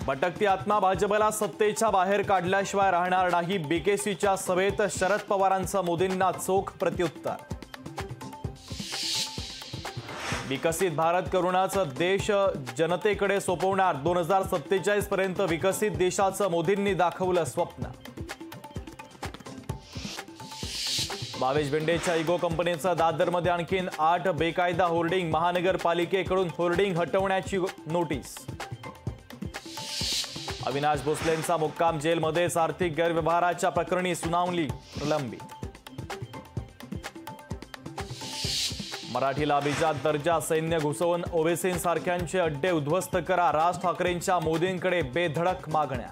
भटकती आत्मा भाजपला सत्तेच्या बाहेर काढल्याशिवाय राहणार नाही। बीकेसीच्या सभेत शरद पवारांचं मोदींना चोख प्रत्युत्तर। विकसित भारत करूनच देश जनतेकडे सोपवणार। 2047 पर्यंत विकसित देशाचं मोदींनी दाखवलं स्वप्न। भावेश बेंडेच्या इगो कंपनीचा दादरमध्ये आणखीन 8 बेकायदा होर्डिंग। महानगरपालिकेकडून होर्डिंग हटवण्याची नोटीस। अविनाश भोसलेंचा मुक्काम जेलमध्येच। आर्थिक गैरव्यवहाराच्या प्रकरणी सुनावणी प्रलंबित। मराठीला अभिजात दर्जा, सैन्य घुसवून ओवेसींसारख्यांचे अड्डे उद्ध्वस्त करा। राज ठाकरेंच्या मोदींकडे बेधडक मागण्या।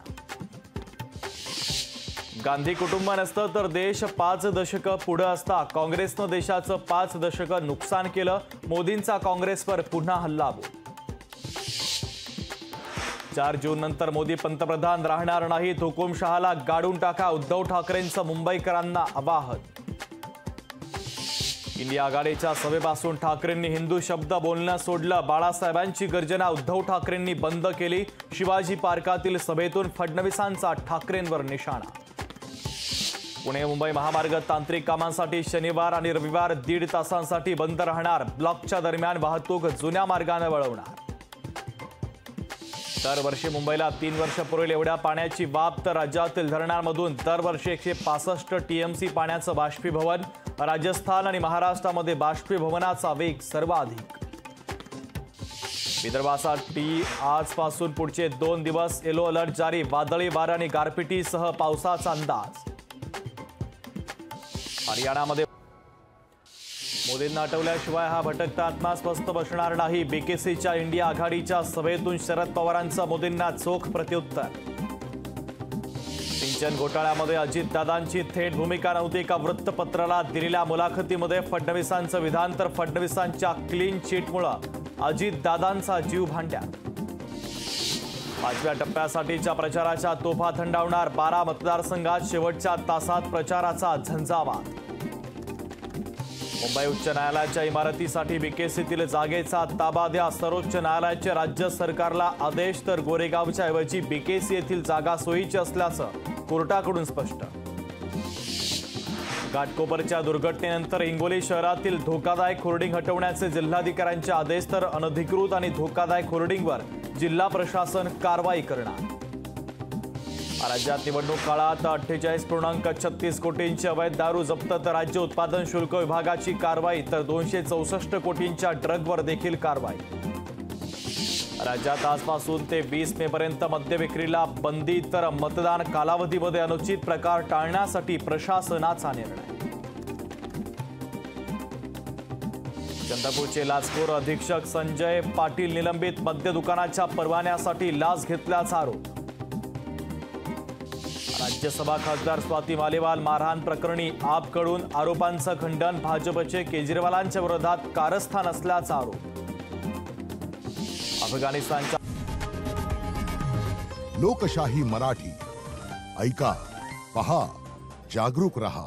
गांधी कुटुंब नसतं तर देश 5 दशकं पुढे असता। काँग्रेसनं देशाचं 5 दशकं नुकसान केलं। मोदींचा काँग्रेसवर पुन्हा हल्लाबोल। 4 जून नंतर मोदी पंतप्रधान राहणार नाहीत। हुकुमशहाला गाडून टाका, उद्धव ठाकरेंचं मुंबईकरांना आवाहन। इंडिया आघाडीच्या सभेपासून ठाकरेंनी हिंदू शब्द बोलणं सोडलं। बाळासाहेबांची गर्जना उद्धव ठाकरेंनी बंद केली। शिवाजी पार्कातील सभेतून फडणवीसांचा ठाकरेंवर निशाणा। पुणे मुंबई महामार्ग तांत्रिक कामांसाठी शनिवार आणि रविवार 1.5 तासांसाठी बंद राहणार। ब्लॉकच्या दरम्यान वाहतूक जुन्या मार्गाने वळवणार। दरवर्षी मुंबईला 3 वर्ष पुरेल एवढ्या पाण्याची वाफ तर राज्यातील धरणांमधून दरवर्षी 165 टीएमसी पाण्याचं बाष्पीभवन। राजस्थान आणि महाराष्ट्रामध्ये बाष्पीभवनाचा वेग सर्वाधिक। विदर्भासाठी आजपासून पुढचे 2 दिवस येलो अलर्ट जारी। वादळी वारा आणि गारपिटीसह पावसाचा अंदाज। हरियाणामध्ये मोदींना हटवल्याशिवाय हा भटकता आत्मा स्वस्थ बसणार नाही। बीकेसीच्या इंडिया आघाडीच्या सभेतून शरद पवारांचं मोदींना चोख प्रत्युत्तर। सिंचन घोटाळ्यामध्ये अजितदादांची थेट भूमिका नव्हती का? वृत्तपत्राला दिलेल्या मुलाखतीमध्ये फडणवीसांचं विधान तर फडणवीसांच्या क्लीन चिटमुळे अजितदादांचा जीव भांड्यात। 5व्या टप्प्यासाठीच्या प्रचाराच्या तोफा थंडावणार। 12 मतदारसंघात शेवटच्या तासात प्रचाराचा झंझावात। मुंबई उच्च न्यायालयाच्या इमारतीसाठी बीकेसीतील जागेचा ताबा द्या। सर्वोच्च न्यायालयाचे राज्य सरकारला आदेश तर गोरेगावच्या ऐवजी बीकेसी येथील जागा सोयीची असल्याचं कोर्टाकडून स्पष्ट। घाटकोपरच्या दुर्घटनेनंतर हिंगोली शहरातील धोकादायक होर्डिंग हटवण्याचे जिल्हाधिकाऱ्यांचे आदेश तर अनधिकृत आणि धोकादायक होर्डिंगवर जिल्हा प्रशासन कारवाई करणार। राज्यात निवडणूक काळात 48.36 कोटींची अवैध दारू जप्त तर राज्य उत्पादन शुल्क विभागाची कारवाई तर 264 कोटींच्या ड्रगवर देखील कारवाई। राज्यात आजपासून ते 20 मे पर्यंत मद्य विक्रीला बंदी तर मतदान कालावधीमध्ये अनुचित प्रकार टाळण्यासाठी प्रशासनाचा निर्णय। चंद्रपूरचे लाचखोर अधीक्षक संजय पाटील निलंबित। मद्य दुकानाच्या परवान्यासाठी लाच घेतल्याचा आरोप। राज्यसभा खासदार स्वाती मालेवाल मारहाण प्रकरणी आपकडून आरोपांचं खंडन। भाजपचे केजरीवालांच्या विरोधात कारस्थान असल्याचा आरोप। अफगाणिस्तानच्या लोकशाही मराठी ऐका, पहा, जागरूक रहा।